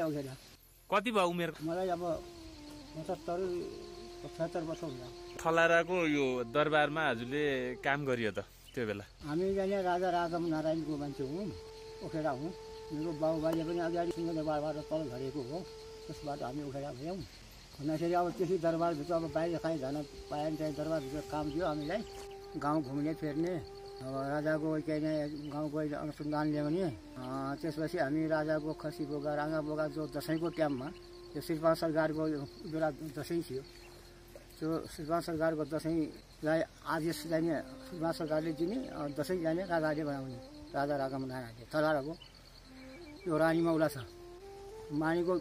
उखेर। कति भयो उमेर? मलाई अब 75 वर्ष हुन्छ। थलाराको यो दरबारमा हजुरले काम गरियो त त्यो बेला? हामी यहाँ राजा राजम नारायणको मान्छे हुँ, उखेर हुँ। मेरो बाबुबाले पनि अगाडि सिंहदरबारबाट तल झरेको हो, त्यसबाट हामी उखेर भयौँ। भन्दाखेरि अब त्यसै दरबारभित्र अब बाहिर कहीँ जान पाएन, चाहिँ दरबारभित्र काम दियो हामीलाई। गाउँ घुम्ने फिर्ने, अब राजाको केही गाउँको अनुसन्धान ल्याउने। त्यसपछि हामी राजाको खसी बोका राँगा बोका जो दसैँको टाइममा त्यो श्रीपाल सरकारको बेला दसैँ थियो, त्यो श्रीपाल सरकारको दसैँलाई आदेश जाने श्रीपाल सरकारले दिने, दसैँ जाने राजाले बनाउने, राजा रागमनारायणले थलाराको। त्यो रानी मौला छ, मानीको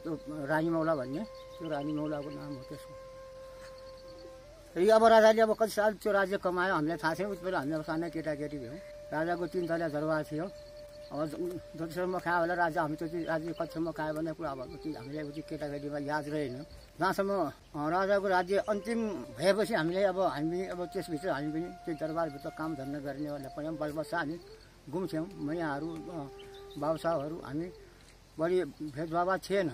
रानी मौला भन्ने, त्यो रानी मौलाको नाम हो त्यसको। अब राजाले अब कति साल त्यो राज्य कमायो हामीलाई थाहा छैन। उति बेला हामी अब सानो केटाकेटी भयौँ। राजाको 3 तला दरबार थियो। अब जतिसम्म खायो होला राजा, हामी त्यो राज्य कतिसम्म खायो भन्ने कुरा अब हामीलाई उति केटाकेटीमा याद रहेन। जहाँसम्म राजाको राज्य अन्तिम भएपछि हामीलाई हामी त्यसभित्र हामी पनि त्यो दरबारभित्र काम धन्दा गर्नेहरूलाई पनि बलबसा हामी घुम्थ्यौँ। मैयाहरू बाबुसाहहरू हामी बढी भेदभाव थिएन।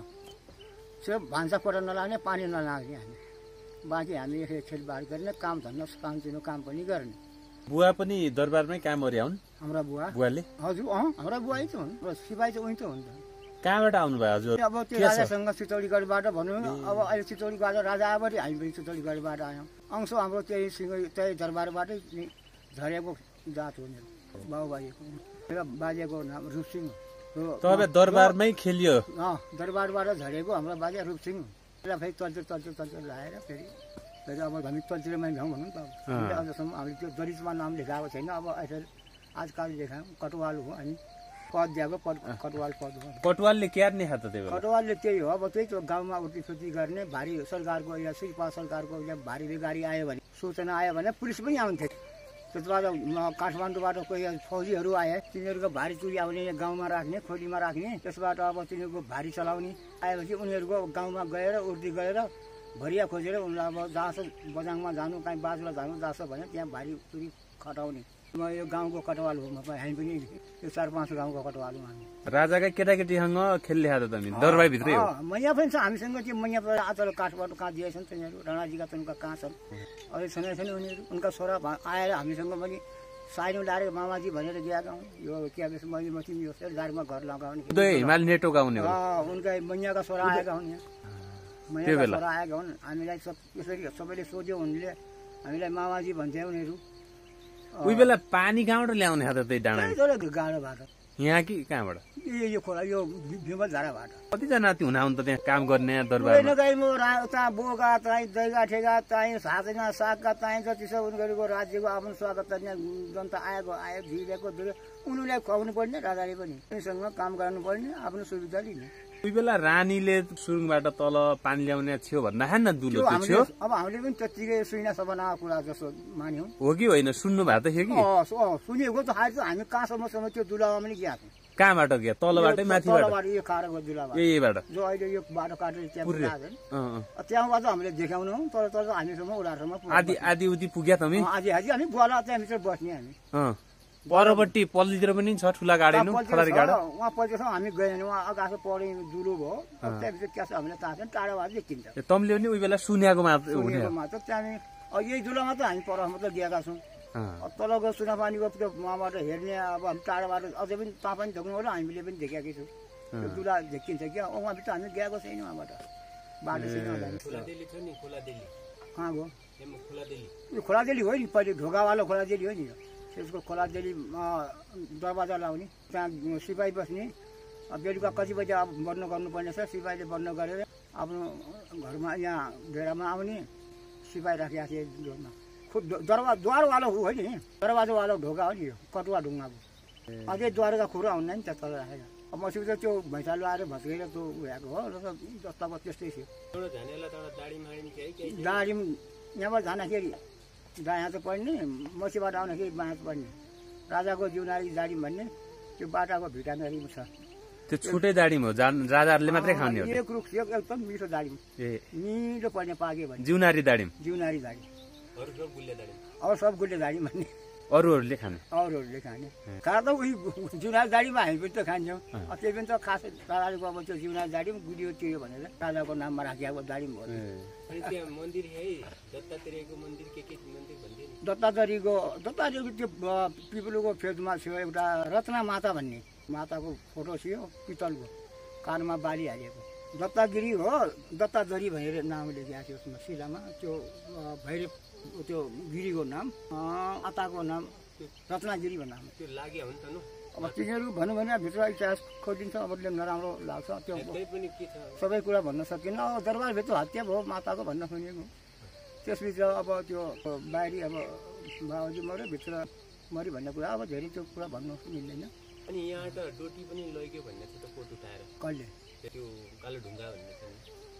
सिर्फ भान्सा कोठा नलाग्ने, पानी नलाग्ने हामी, बाँकी हामी खेलबाड गर्ने, काम धन्दा सानोतिनो काम पनि गर्ने। बुवा पनि दरबारमै काम गरे हुन्? हाम्रा बुवाले? हजुर हाम्रा बुवा त हुन्, सिपाही चाहिँ उही त हुन्छ। कहाँबाट आउनुभयो हजुर? अब त्यो राजासँग चितौडीगढबाट भनौँ न। अब अहिले चितौडीबाट राजा आएपछि हामी पनि चितौडीगढबाट आयौँ। अंश हाम्रो त्यही दरबारबाटै झरेको जात हो मेरो बाबुबाजेको। बाजेको नाम रूपसिंह। तपाईँ दरबारमै खेलियो? दरबारबाट झरेको हाम्रो बाजे रूपसिंह। फेरि तल्चर लाएर फेरि अब हामी तल्चरमा भ्यौँ भनौँ त। अझसम्म हामीले त्यो दलितमा नाम लेखाएको छैन। अब आजकल लेखायौँ, कटवाल हो हामी, पद दिएको कटवाल पद हो। कटवालले क्यार नै खात? कटवालले त्यही हो, अब त्यही त गाउँमा उल्टीसुल्टी गर्ने। भारी सरकारको या श्रीपाल सरकारको भारी गाडी आयो भने, सूचना आयो भने पुलिस पनि आउँथे। त्यसबाट काठमाडौँबाट कोही फौजीहरू आए, तिनीहरूको भारी चुरी आउने, गाउँमा राख्ने, खोलीमा राख्ने। त्यसबाट अब तिनीहरूको भारी चलाउने आएपछि उनीहरूको गाउँमा गएर उर्दी गएर भरिया खोजेर उनीहरूलाई अब जहाँसो बजाङमा जानु, कहीँ बाजुला जानु जहाँसो भने त्यहाँ भारी चुरी खटाउने। म यो गाउँको कटवाल हो, हामी पनि यो 4-5 गाउँको कटवाल हो हामी। राजाका केटाकेटीसँग खेल्ने खाँदा त दरबारभित्रै हो? मैया पनि छ हामीसँग। त्यो मैया आजकल काठबाट कहाँ दिएछन् तिनीहरू, राणाजीका उनका कहाँ छन्, अझै छैन उनीहरू। उनका छोरा आएर हामीसँग पनि साइनो लाएर मामाजी भनेर दिएका हुन्। यो के भन्छ मैले म तिमी यो गाडीमा घर लगाउने हिमाल नेटो गाउने उनका मैयाका छोरा आएका हुन्। मैयाका छोरा आएका हुन्। हामीलाई यसरी सबैले सोध्यो उनले, हामीलाई मामाजी भन्थे उनीहरू। उही बेला पानी कहाँबाट ल्याउने खाँदा त्यही डाँडा? गाडाबाट। यहाँ कि कहाँबाट? यो खोला यो भीमल धाराबाट। कतिजना हुनुहुन्छ त त्यहाँ काम गर्ने दरबारमा? त्यहाँ बोका चाहिँ दैगा ठेगा चाहिँ साँचेना सागका चाहिँ जति छ उनीहरूको राज्यको आफ्नो स्वागत गर्ने जनता आयो झिलेको उनीहरूलाई खुवाउनु पर्ने, राजाले पनि उनीसँग काम गर्नुपर्ने, आफ्नो सुविधा लिने। उही बेला रानीले सुरुङबाट तल पानी ल्याउने थियो भन्दा खान न दुलो थियो? अब हामीले पनि त्यतिकै सुइना सबनाको कुरा जस्तो मान्यौँ। हो कि होइन? सुन्नु भएको त थियो कि? सुनेको त हामी कहाँसम्म त्यो दुलामा पनि गएको। कहाँबाट गयो? तलबाटै माथिबाट? यो खाराको दुलाबाट, यहीबाट जो अहिले यो बाटो काटेर त्यहाँबाट हामीले देखाउनु। तर हामीसम्म उनीहरूसम्म आदि उति पुग्या त? आदि हामी बुवाला त्यहाँभित्र बस्ने हामी। परपट्टि पल्लीतिर पनि छ ठुला गाडी खलारी गाडा? उहाँ पल्लीसम्म हामी गएन, उहाँ अगाडि पढे दुलो भयो। त्यहाँभित्र क्या छ हामीलाई थाहा छैन, टाढाबाट देखिन्छ। तमले पनि उही बेला सुनेको मात्र? त्यहाँदेखि यही दुलोमा त हामी पर मात्र गएका छौँ। तलको सुनापानीको त्यो उहाँबाट हेर्ने, अब हामी टाढाबाट अझै पनि ता पनि झोक्नु होला, हामीले पनि देखेकै छौँ। त्यो दुला देखिन्छ क्या, उहाँभित्र हामी गएको छैन उहाँबाट। बाटो छैन। कहाँ गयो? यो खोलादेली हो नि, पहिले ढोकावालो खोलादेली हो नि। त्यसको खोलादेली दरवाजा लाउने, त्यहाँ सिपाही बस्ने। बेलुका कति बजी अब बन्द गर्नुपर्ने छ, सिपाहीले बन्द गरेर आफ्नो घरमा यहाँ डेरामा आउने। सिपाही राखेको थिए जोरमा। द्वारवालो हो नि, दरवाजावालो ढोका हो नि यो, कटुवा ढुङ्गाको। अझै द्वारका खुरा हुन्न नि त तल राखेर। अब मसित त्यो भैँचालो आएर भत्केर त्यो उयोको हो र जस्ताको त्यस्तै थियो। दारिम यहाँबाट जाँदाखेरि दायाँ त पढ्ने, मसीबाट आउँदाखेरि बायाँ पढ्ने। राजाको जिउनारी दारिम भन्ने त्यो बाटाको भिटानरी छ। त्यो छुट्टै दारिम हो, राजाहरूले मात्रै खाने हो? एक रुख थियो, एकदम मिठो दारिम, मिठो पर्ने पाके भन्ने जिउनारी दारिम। जिउनारी दारिम अब सब गुल्ले दारिम भन्ने। अरूहरूले खाने अरूहरूले खाने खाना त उही जुना जाडीमा हामी पनि त खान्छौँ त्यही पनि त खास राजाको अब त्यो जुना जाडी पनि गुडियो त्यो भनेर राजाको नाममा राखिएको जाडी पनि भयो दत्तात्रेयको त्यो पिपलुको फेदमा थियो एउटा रत्ना माता भन्ने माताको फोटो थियो पितलको कानमा बाली हालेको दत्तागिरी हो दत्तादरी भनेर नाम लेखिएको थियो उसमा शिलामा त्यो भैरव त्यो गिरीको नाम अताको नाम रत्नागिरी भन्ने नाम त्यो लाग्यो हो नि त न अब तिनीहरू भनौँ भने भित्र इतिहास खोजिन्छ अब नराम्रो लाग्छ त्यो पनि के छ सबै कुरा भन्न सकिन्न अब दरबारभित्र हत्या भयो माताको भन्न सुनेको त्यसपछि अब त्यो बाहिरी अब बाबाजी मऱ्यो भित्र मऱ्यो भन्ने कुरा अब धेरै त्यो कुरा भन्नु मिल्दैन अनि यहाँ त डोटी पनि लैग्यो भन्ने छ त कोट उठाएर कहिले त्यो कालो ढुङ्गा भन्ने छ नि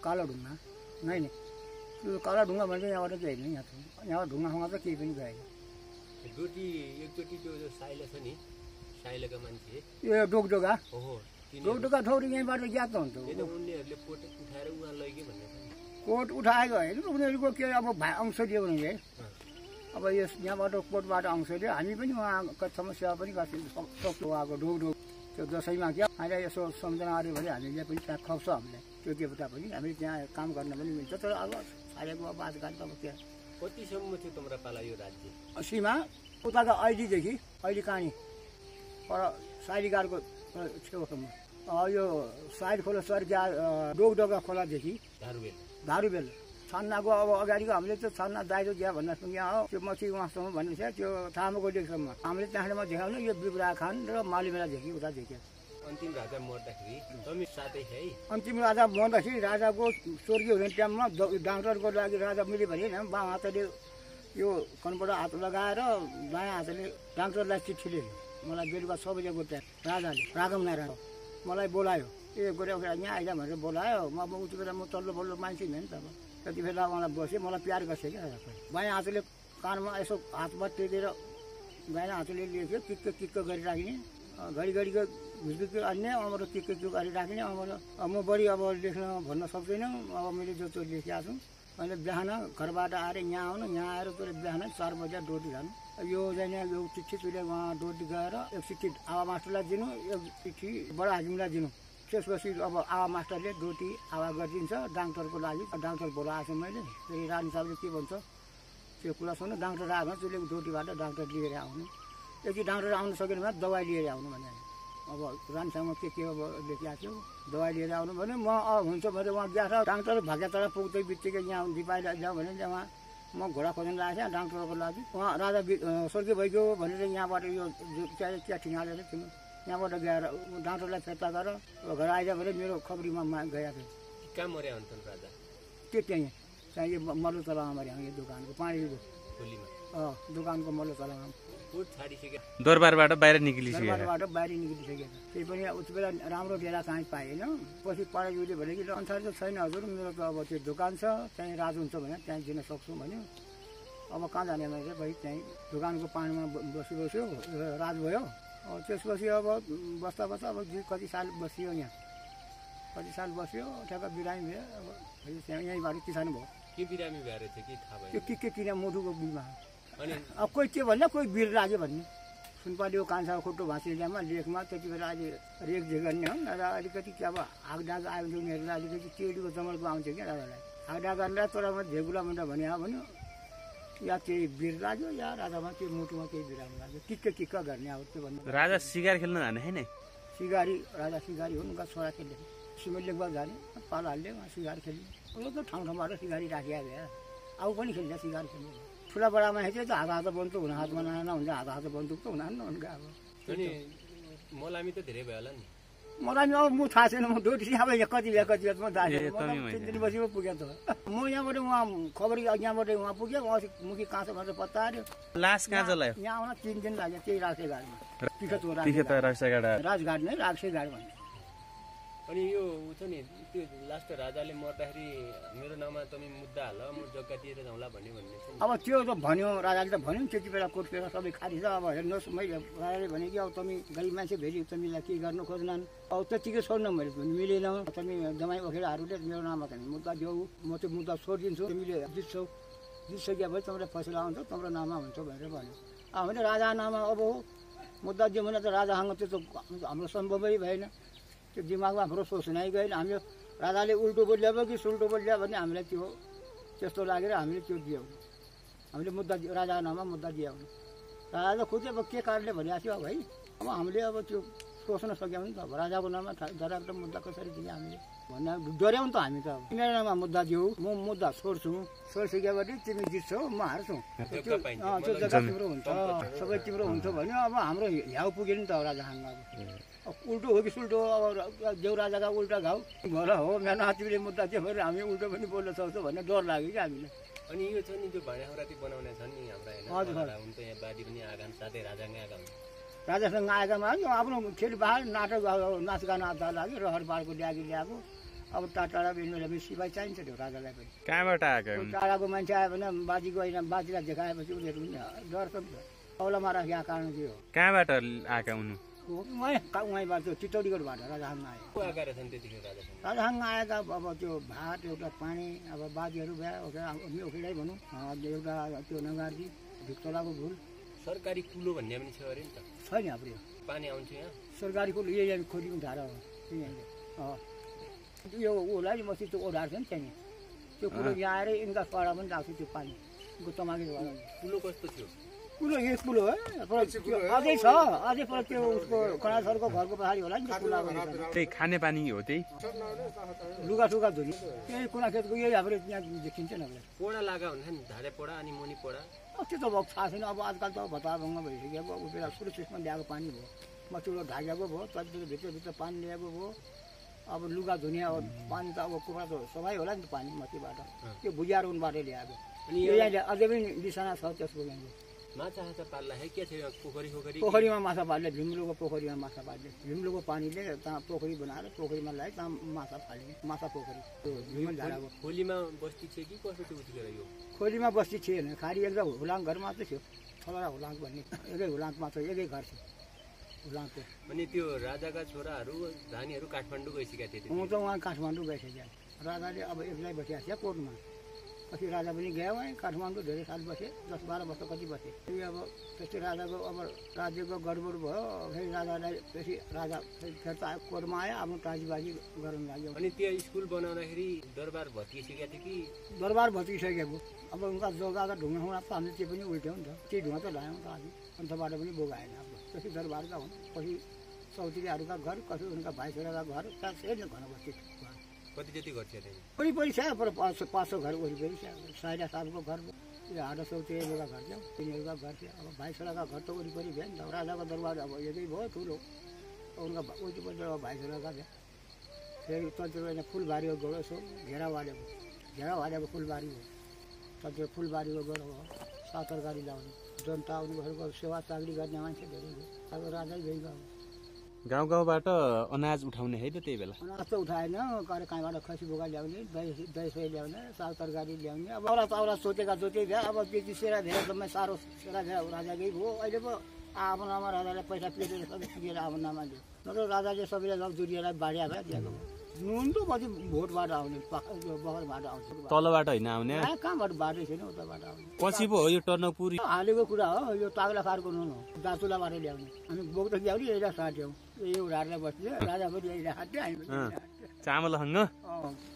कालो ढुङ्गा नै नि त्यो कालो ढुङ्गा भने चाहिँ यहाँबाट चाहिँ हेर्नु यहाँ ढुङ्गासँग त केही पनि गएन डोटी एकचोटि त्यो साइला छ नि साइलाका मान्छे यो डोकडोगा ओहो डोकडोगा ठौरी यहीँबाट ज्ञात हुन्छ उनीहरूले कोट उठाएर उहाँ लैग्यो भन्ने छ नि कोट उठाएको होइन उनीहरूको के अब अंश दियो भने अब यस यहाँबाट कोटबाट अंश दियो हामी पनि उहाँको समस्या पनि गर्छौँ सक्छौँ उहाँको ढोक त्यो दसैँमा क्या अहिले यसो सम्झना आयो भने हामीले पनि त्यहाँ खप्छ हामीलाई त्यो देवता पनि हामीले त्यहाँ काम गर्न पनि मिल्छ तर अब सारेको अब आजकल त अब त्यहाँ कतिसम्म थियो तिम्रो पाला यो राज्य सीमा उताको ऐलीदेखि अहिले कहाँनि पर साइलीगारको छेउसम्म यो साइड खोला सर्किया डोकडोगा खोलादेखि धारुबेल छन्नाको अब अगाडिको हामीले त छन्ना दाइरो दिया भन्दा यहाँ हो त्यो मची उहाँसम्म भन्ने छ त्यो थामाकोटेसम्म हामीले त्यहाँसम्म देखाउनु यो बिब्रा खान र मालिमेलादेखि उता देख्यो अन्तिम राजा मर्दाखेरि तमी साथै है अन्तिम राजा मर्दाखेरि राजाको स्वर्गीय हुने टाइममा डाक्टरको लागि राजा मिल्यो भने बाँ हातले यो कनबाट हात लगाएर दायाँ हातले डाक्टरलाई चिठी लेख्यो मलाई बेलुका 6 बजेको टाइम राजाले राघव नारायण मलाई बोलायो गरे यहाँ आइज भनेर बोलायो म अब उति बेला म तल्लो बल्लो मान्छे नि त अब त्यति बेला मलाई बसेँ मलाई प्यार गर्छ क्या राजा बायाँ हातले कानमा यसो हातमा टेकेर दायाँ हातले लेख्यो किक्क गरिराख्ने घरिघरिको घुसघुस अन्य अब के गरिराख्ने अब म बढी अब लेख्न भन्न सक्दिनँ अब मैले जो लेखेको छु अहिले बिहान घरबाट आएर यहाँ आउनु यहाँ आएर तोले बिहान 4 बजे डोटी जानु यो चाहिँ यो चिठी तुले उहाँ डोटी गएर एक चिठी आवा मास्टरलाई दिनु एक चिठी बडा हाकिमलाई दिनु त्यसपछि अब आवा मास्टरले डोटी आवा गरिदिन्छ डाक्टरको लागि डाक्टर बोलाएको छु मैले फेरि रानी साहबले के भन्छ त्यो कुरा सुन्नु डाक्टर आएन त्यसले डोटीबाट डाक्टर लिएर आउनु यदि डाक्टर आउनु सकेन भने दबाई लिएर आउनु भने अब रानीसँग के अब लेखिएको थियो दबाई लिएर आउनु भने म हुन्छ भने उहाँ गएर डाक्टर भाग्यतारा पुग्दै बित्तिकै यहाँ दिपाई जाउँ भने उहाँ म घोडा खोज्न लागेको थिएँ डाक्टरको लागि उहाँ राजा स्वर्गीय भइगयो भनेर यहाँबाट यो चिया ठिङ्गालेर थियो यहाँबाट गएर डाक्टरलाई फिर्ता गरेर घर आइज भने मेरो खबरीमा गएको थियो कहाँ मर्या हुन्छन् राजा त्यहाँ यो मल्लो तलामा मर्या यो दोकानको पानीको दोकानको मल्लो तलामा दरबारबाट बाहिर निक्लिसक्यो दरबारबाट बाहिर निक्लिसकेको त्यही पनि उति बेला राम्रो डेरा चाहिँ पाएन पछि पढाइले भने कि अनुसार त छैन हजुर मेरो त अब त्यो दोकान छ त्यहीँ राज हुन्छ भने त्यहीँ दिन सक्छु भन्यो अब कहाँ जाने मैले भाइ त्यहीँ दोकानको पानीमा बस्यो राज भयो त्यसपछि अब बस्दा अब कति साल बसियो यहाँ कति साल बस्यो ठ्याक्क बिरामी भयो अब त्यहाँ यहीँबाट किसानी भयो के बिरामी भएर थियो कि थाहा भयो त्यो के किन मुटुको बिमा अब कोही के भन्दा कोही वीर लाग्यो भन्ने सुनपालीको कान्छा खुट्टो भाँसिल्यामा लेखमा त्यति बेला अहिले रेख झेगर्ने हो र अलिकति अब हागडाग आयो भने उनीहरूलाई अलिकति केटीको जमलको आउँथ्यो क्या राजालाई हागडाग गरेर तोरामा झेगुला मुन्डा भने भन्यो या केही वीर लाग्यो या राजामा केही मुटुमा केही बिरामी लाग्यो किक्क गर्ने अब त्यो भन्नु राजा सिकार खेल्न जाने होइन सिगारी राजा सिगारी हो उनका छोरा खेल्ने सिमेन्टलेकबाट जाने पालो हाल्ने उहाँ सिगारी खेल्ने उयो त ठाउँबाट सिगारी राखिया भए अब पनि खेल्छ सिगारी खेल्ने ठुला बडामा हेर्छ त हात बन्दुक हुन हातमा नहुन्छ हात बन्दुक त हुन उनका अब अनि मलामी त धेरै भयो होला नि मलाई अब म थाहा छैन म डोटी अब कति बेला म थाहा छैन 3 दिन बसी पुगेँ त म यहाँबाट उहाँ खबर यहाँबाट उहाँ पुग्यो मुखी कहाँ छ भनेर पत्ता आयो लास कहाँ चलायो यहाँ आउन 3 दिन लाग्यो त्यही राख्से गाडीमा राजघाट नै राख्से गाडी भन्ने अनि यो छ नि त्यो लास्ट राजाले मर्दाखेरि मेरो नाममा तमी मुद्दा हाल म जग्गा दिएर जाउँला भन्ने अब त्यो त भन्यो राजाले त भन्यो त्यति बेला कोर्ट पेपर सबै खाली छ अब हेर्नुहोस् मैले राजाले भने कि अब तमी गरिब मान्छे भेरी तमीलाई के गर्नु खोज्नन् अब त्यतिकै छोड्न मैले मिलेन तमी जमाई ओखेराहरूले मेरो नाममा त मुद्दा देऊ म त्यो मुद्दा छोडिदिन्छु तिमीले जित्छौ जित्सके भए तिम्रो फैसला आउँछ तिम्रो नाममा हुन्छ भनेर भन्यो हामीले राजा नाममा अब मुद्दा दियो भने त राजासँग त्यो त हाम्रो सम्भवै भएन। त्यो दिमागमा हाम्रो सोच नै गएन। हामीले राजाले उल्टो बोल्यो कि सुल्टो बोल्यो भने हामीलाई त्यो त्यस्तो लागेर हामीले त्यो दियौँ। हामीले मुद्दा राजा नाममा मुद्दा दियौँ। राजाले खुद अब के कारणले भनिरहेको थियो है, अब हामीले अब त्यो सोच्न सक्यौँ नि त। अब राजाको नाममा डराएको मुद्दा कसरी दिने हामीले भन्दा डर्यौँ नि त हामी त। मेरो नाममा मुद्दा दिऊ, म मुद्दा छोड्छु, छोडिसक्यो भने तिमी जित्छौ, म हार्छु, त्यो जग्गा तिम्रो हुन्छ, सबै तिम्रो हुन्छ भन्यो। अब हाम्रो घ्याउ पुग्यो नि त राजासँग। अब उल्टो हो कि सुल्टो हो, अब देउ राजाका उल्टा घाउ भल हो। मेरो तिमीले मुद्दा दियो भने हामी उल्टो पनि बोल्न सक्छौँ भन्ने डर लाग्यो कि हामीलाई। अनि यो छ नि त्यो भाँडा खौराती बनाउने छन् नि हाम्रा होइन, हुन त यहाँ बारी पनि आँगन साथै राजाकै आँगन राजासँग आएकामा आफ्नो खेलबाड नाटक नाचगान लागि रहर पारको ल्याएको। अब टाढा बिन्नु सिपाही चाहिन्छ त्यो राजालाई पनि। कहाँबाट आएको टाढाको मान्छे आयो भने बाजीको होइन, बाजीलाई देखाएपछि उनीहरू पनि डर्छ नि त। औलामा राखेको कारण के हो? कहाँबाट आएका हुनु? उहाँबाट त्यो चितौडीकोबाट राजासँग आयो। को आएका रहेछन् त्यतिखेर राजासँग? राजासँग आएका अब त्यो भात एउटा पानी, अब बाजीहरू भयो ओखेलै भनौँ, एउटा त्यो नगार्जी भिक्तोलाको भुल। सरकारी कुलो भन्ने पनि छ अरे नि त? छैन हाम्रो पानी आउँछ यहाँ सरकारी कुलो यही खोलीको धारा हो। यो ओला नि मसी त्यो ओढार छ नि त्यहाँनिर, त्यो कुलो यहाँ आएर यिनका पाडा पनि लाग्छ त्यो पानी गुत्तमागे। कुलो कस्तो थियो? कुलो यो कुलो हो, अझै छ, अझै पर त्यो उसको कणासरको घरको पछाडि होला नि त्यो कुला। त्यही खाने पानी हो, त्यही लुगासुगा धुने त्यही कुना खेतको यही हाम्रो यहाँ देखिन्छ नि। हामीलाई पोडा लागा हुन्छ नि, धारे पोडा अनि मुनि पोडा। त्यो त अब थाहा छैन। अब आजकल त भत्ताभङ्ग भइसक्यो। अब बेला सुरक्षितमा ल्याएको पानी भयो, मचुलो ढाकेको भयो, तलतिर भित्रभित्र पानी ल्याएको भयो। अब लुगा धुने अब पानी त अब कुखुरा त सबै होला नि त पानी माथिबाट, त्यो भुजिया रुनबाट ल्याएको। अनि यहाँ अझै पनि बिसाना छ त्यसको। माछा हाछा पाल्ला है के थियो? पोखरीमा माछा पाल्ने, भीमलुको पोखरीमा माछा पाल्ने। भीमलुको पानीले त्यहाँ पोखरी बनाएर पोखरीमा ल्याए, त्यहाँ माछा फाल्ने, माछा पोखरी त्यो भीमल धाराको। खोलीमा बस्ती थियो कि कसो थियो उतिखेर? यो खोलीमा बस्ती थिएन, खाली एकदम हुलाङ घर मात्रै थियो। छलरा हुलाङ भन्ने एकै हुलाङ मात्र, एकै घर थियो हुलाङको। अनि त्यो राजाका छोराहरू रानीहरू काठमाडौँ गइसकेका थिए? म त उहाँ काठमाडौँ गइसक्यो। राजाले अब एक्लै बसिरहेको थियो कोर्टमा। पछि राजा पनि गयो है काठमाडौँ, धेरै साल बसे, 10-12 वर्ष कति बसे। फेरि अब त्यस्तै राजाको अब राज्यको गडबड भयो। फेरि राजालाई पछि राजा फेरि त कोर्टमा आयो, आफ्नो ताजीबाजी गर्न लाग्यो। अनि त्यो स्कुल बनाउँदाखेरि दरबार भत्किसकेको थियो कि? दरबार भत्किसकेको। अब उनका जग्गाका ढुङ्गा त हामीले त्यो पनि उल्ट्यौँ नि त, त्यही ढुङ्गा त ल्यायौँ त हामी, अन्तबाट पनि बोगाएन। अब पछि दरबारका हुन्, पछि चौधरीहरूका घर, कसै उनका भाइ छोराका घर, त्यहाँ छैन घर बस्ती। कति जति घर थियो? वरिपरि छ, पर 500 घर वरिपरि छ। साइडा सालको घर, यो हाटा चौधरीहरूका घर थियो, तिनीहरूका घर थियो। अब भाइ छोराका घर त वरिपरि भयो नि त। राजाको दरबार अब यतै भयो ठुलो, उनका वरिपरि भाइ छोराका थियो। फेरि तलतिर फुलबारीको गयो, यसो घेरा वालेको फुलबारी हो। तलतिर फुलबारीको गएर हो, साग तरकारी ल्याउने, जनता उनीहरूको सेवा चाकरी गर्ने मान्छे धेरै थियो। अब राजै गइगयो। गाउँ गाउँबाट अनाज उठाउने है त त्यही बेला? अनाज त उठाएन, कहाँबाट खसी बोका ल्याउने, दही सही ल्याउने, साग तरकारी ल्याउने। अब औरा सोचेका जोते भयो। अब त्यति सेरा धेरै समय साह्रो सेरा धेरै राजाकै भयो। अहिले पो आफ्नो नाममा राजालाई पैसा पेटेर सबै पुगेर आफ्नो नाममा दियो। नत्र राजाले सबैलाई लग्जुरीलाई बाढिया भए दिएको भयो। नुन त पछि भोटबाट आउने, बगरबाट आउँछ, तलबाट होइन आउने? कहाँबाट बाटै छैन, उताबाट आउने। पछि पो हो यो टर्नपुर हालेको कुरा हो। यो तागला फारको नुन हो, दाचुलाबाट ल्याउने। हामी बोक्दा ल्याउने, एउटा साट्यौँ, यो उडारेर बस्थ्यो। राजा पनि एउटा खाथ्यो, हामी चामलसँग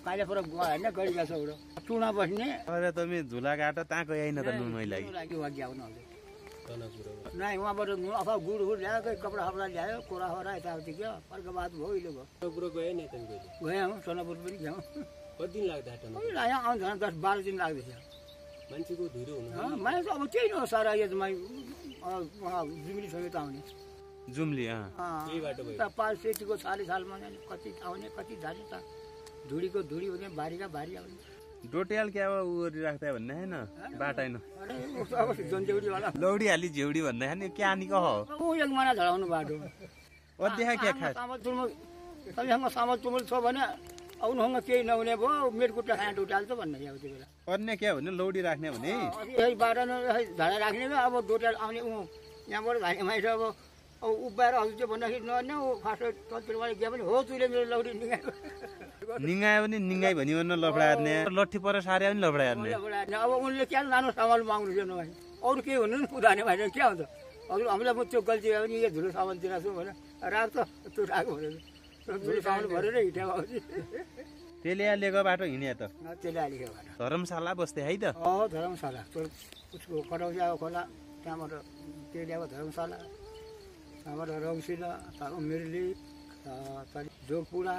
कहिले पर गयो होइन, गइरहेको छ एउटा चुना बस्ने। अरे तमी झुला काट ताको आइन त नुनै लागि नहीं वहाँबाट अथवा गुड ल्यायो, कपडा फपडा ल्यायो, कोरा खोरा यताउति क्या। अर्को बात भयो, अहिले भयो गएँ, सोनापुर पनि गयौँ। कति दिन लाग्दा यहाँ आउँछ 10-12 दिन लाग्दैछ। मान्छेको धुरो हुनु? मान्छे अब त्यही न सारा यसमा जुम्ली सबै त आउने। जुम्ली 5 सेतीको 40 सालमा कति आउने, कति जाने त। धुडीको धुडी हुने, भारीका भारी आउने। डोटेल क्या उरी राख्दा भन्ने हैन बाटाइन अब जन्जेउडी वाला लौडी हाली झेउडी भन्दा हैन क्या नि कह ओ एक महिना झडाउनु बाटो ओ देखा के खा सामल तुम तपाईसँग सामल तुमल छ भने आउनुहुन्न केही नहुने भयो मेडकुट्टा खाना उठाल्छ भन्ने अब त्यो बेला अन्य के भन्ने लौडी राख्ने भने यही बाटो झडा राख्ने अब डोटेल आउने यहाँबाट भाइ माइस अब उभिएर हजुर चाहिँ भन्दाखेरि नआउने फास्ट तलतिरबाट गयो भने हो तुले मेरो लौडी निगायो भने निगाई भनी भन्न लफडा हार्ने लट्ठी पर सारे पनि लफडा हार्ने अब उनले क्या लानु सामान माग्नु थियो नभए अरू केही हुनु नि पुरानो भएन के हुन्छ अरू हामीलाई म त्यो गल्ती भयो भने यो धुलो साबुनतिर छु भने राख त त्यो राख भनेर धुलो साबुन भरेर हिँड्यो आउँछ त्यसले लिएको बाटो हिँडे त त्यसले अलिक भएर धर्मशाला बस्थे है त धर्मशाला त्यो उसको कटौसियाको खोला त्यहाँबाट त्यसले धर्मशाला त्यहाँबाट रौसिला मिर्ली जोगपुरा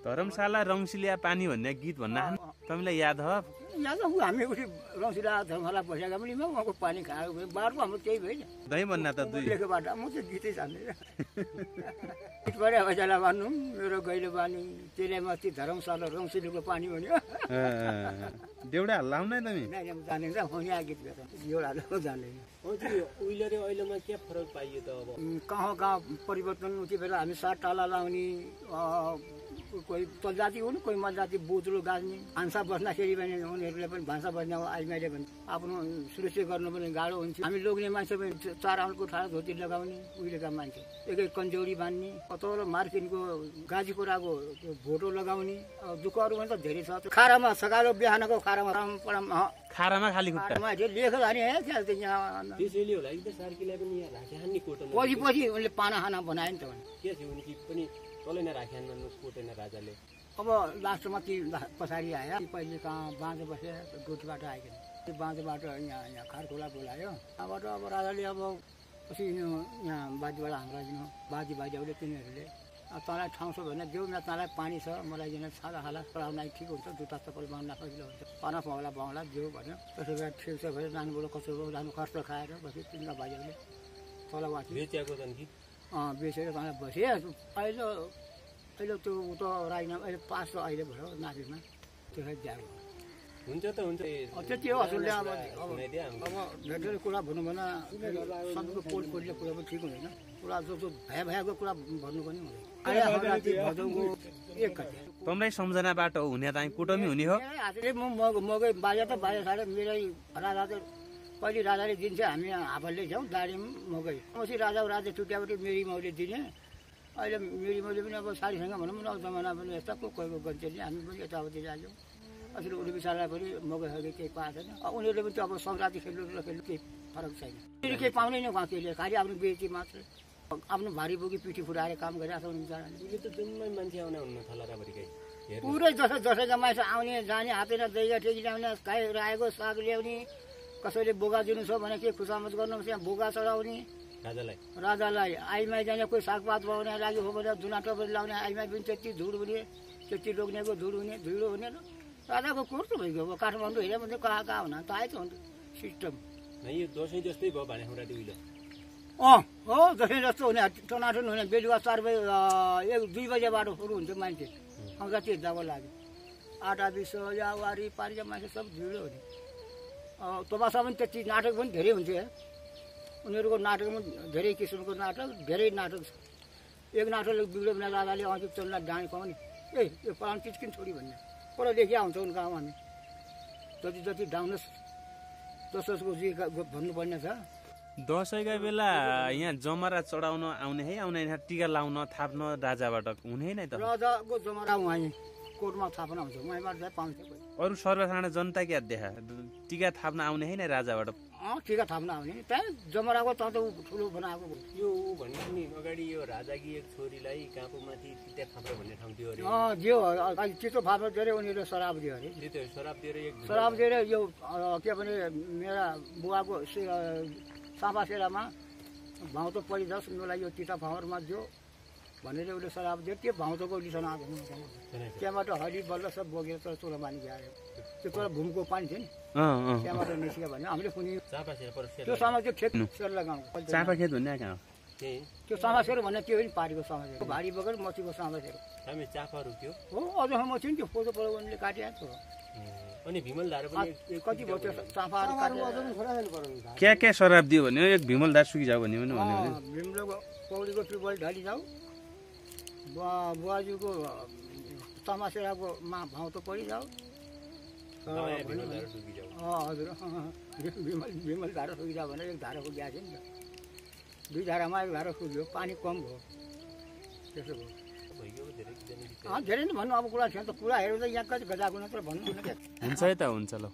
धर्मशाला रङ्सिलिया पानी भन्ने गीत भन्न तपाईँलाई याद हो यहाँ त हामी उठी रौसिला धर्मशाला बसेका पनि उहाँको पानी खाएको बाटो हाम्रो केही भएन दही भन्ना त दुई लेखेको बाटो म चाहिँ गीतै जान्दैन गीतबाटै हजाला भन्नु मेरो गैलो बानी त्यसले माथि धर्मशाला रौसिलीको पानी भन्यो देउडा लाउनै तिमी जानिन्छ हुने गीत गर्छ एउटा जान्दैन उहिले र अहिलेमा के फरक पाइयो त अब कहाँ परिवर्तन उति बेला हामी सात टाला लाउने कोही तलजाति हुनु कोही मजाति बोत्रो गाँच्ने भान्सा बस्दाखेरि पनि उनीहरूले पनि भान्सा बस्ने आइमाईले पनि आफ्नो सुरक्षित गर्नु पनि गाह्रो हुन्छ हामी लोग्ने मान्छे पनि 4 आउलको ठाडो धोती लगाउने उहिलेका मान्छे एकै कन्जौरी बान्ने कतौरो मार्किनको गाजी कुराको भोटो लगाउने दुःखहरू पनि त धेरै छ खारामा सकालो बिहानको खारामा खारामा खाली खुट्टा लेख हाने खेल्थे यहाँ त्यसैले होला कि त सार्कीलाई पनि यहाँ राखेहान्ने कोटो पछि उनले पाना खाना बनायो नि त के थियो भने कि पनि तलै नै राखेहान कोटेन राजाले अब लास्टमा ती पछाडि आयो पहिले कहाँ बाँझो बसे गोठीबाट आइकन त्यो बाँझोबाट यहाँ खारखोला बोलायो त्यहाँबाट अब राजाले अब पछि यहाँ बाजीबाट हाम्रो बाजीहरूले तिनीहरूले तँलाई ठाउँ छ भने देऊ न तँलाई पानी छ मलाई दिन छाला खाला पढाउन ठिक हुन्छ जुत्ता चप्पल बाँध्न सजिलो हुन्छ पाना पाउला देऊ भन्यो त्यसो भए ठिक छ भने जानुभयो कसो जानु खर्च खाएर बस्यो तिनका बाजीहरूले तल वाँची बेचेको छन् कि बेचेर तँलाई बसेँ अहिले त्यो उता राईनाम अहिले पास त अहिले भयो नाफीमा त्यसलाई दिएको हुन्छ त हुन्छ त्यति हो हजुरले अब भेटेर कुरा भनौँ भने सबैको पोलले कुरा पनि ठिक हुँदैन कुरा जो भ्याएको कुरा भन्नु पनि हुँदैन तँलाई सम्झनाबाट हुने त कुटमी हुने हो मकै बाजा त बाजा सारे मेरै राजा त पहिले राजाले दिन्छ हामी हाफलले छौँ दाडी मकै पछि राजा छुट्याएपछि मेरी मौले दिने अहिले मेरी मैले पनि अब साडीसँग भनौँ न जमाना पनि यस्ता कोहीको गन्थ्यो हामी पनि यताउति जान्छौँ असली उनी विचारलाई पनि मकैहरू केही पाएको छैन उनीहरूले पनि अब सङ्क्रान्ति खेल्नु केही फरक छैन फेरि केही पाउँदैन उहाँ केहीले खालि आफ्नो बेची मात्रै आफ्नो भारी बोकी पिठी फुटाएर काम गरिरहेको छ उनी बिचराले त जम्मै मान्छे आउने हुनु थलाराभरिकै पुरै दसैँका मान्छे आउने जाने हातेर दैगा टेकी ल्याउने गाई राखेको साग ल्याउने कसैले बोगा दिनु छ भने के खुसामत गर्नु यहाँ बोगा चढाउने राजालाई आइमाई जाने कोही सागपात बनाउने लागि हो भने धुना टपरी लाउने आइमाई पनि त्यति धुड हुने त्यति लोग्नेको धुड हुने धुलो हुने राजाको कोर्स भइगयो अब काठमाडौँ हेऱ्यो भने कहाँ हुन त आयो त हुन्छ सिस्टम यो दसैँ जस्तै भयो भने एउटा उहिले हो दसैँ जस्तो हुने टनाटन हुने बेलुका 4 बजे 2 बजेबाट सुरु हुन्छ मान्छे आउँछ त्यो जाब लाग्यो आटा बिसो या वारी पारी मान्छे सब भिडो हुने तबासा पनि त्यति नाटक पनि धेरै हुन्छ उनीहरूको नाटक पनि धेरै किसिमको नाटक धेरै नाटक छ एक नाटकले बिग्यो भने राजाले अझै चल्न डाँडी पाउने यो पलान चिज किन छोडी भन्ने पर देखिया हुन्छ उनको गाउँमा हामी जति डाउनुहोस् जसको जे भन्नुपर्ने छ दसैँका बेला यहाँ जमरा चढाउन आउने है आउने यहाँ टिका लाउन थाप्न राजाबाट हुने नै त राजाको जमरा उहाँ कोर्टमा थाप्न हुन्छ उहाँबाट चाहिँ पाउँछ अरू सर्वसाधारण जनता क्या देखा टिका थाप्न आउने है न राजाबाट टिका थाप्न आउने त्यहाँ जमराको त ठुलो बनाएको यो भन्नु नि अगाडि यो राजाकी एक छोरीलाई काँपोमाथि चित्ते फाप्रो भन्ने ठाउँ थियो अरे दियो चित्तो फाप्रो दिएर उनीहरूले शराब दियो अरे शराब दिएर यो के भने मेरा बुवाको सापासेरामा भाउतो परिजाओस् मलाई यो चित्ता फापरमा दियो भनेर उसले शराब दियो त्यो भाउतोको लिसन आएको त्यहाँबाट हरि बल्ल सब बोकेर तर चोलो पानी गयो त्यो तल भूमको पानी थियो नि त्यहाँबाट निस्क्यो भने हामीले कुनै त्यो समाज त्यो खेत सेर लगाउँ चापाखेत भन्ने कहाँ त्यो समासेर भन्ने त्यो पनि पारीको समासेर भारी बोकेर मछीको समासेर हामी चापाहरू थियो हो अझसम्म थियो नि त्यो पोतो पोलो उनीले काटिहाल्छ अनि भिमलधार पनि कति भयो त्यो चापाहरू काटेर क्या शराब दियो भने एक भिमलधार सुकिजाऊ भन्ने पनि भन्यो भने भीमलोको पौडीको ट्युबवेल ढलिजाऊ बुवाजीको तमासेराको भाउतो परिजाऊ हजुर विमल धारा सुकिजाऊ भनेर एक धारा पुग्या थियो नि त 2 धारामा 1 धारा सुक्यो पानी कम भयो त्यसो भयो धेरै नै भन्नु अब कुरा थियो त कुरा हेरेर त यहाँ कति गजाको नत्र भन्नु हुन्छ है त हुन्छ ल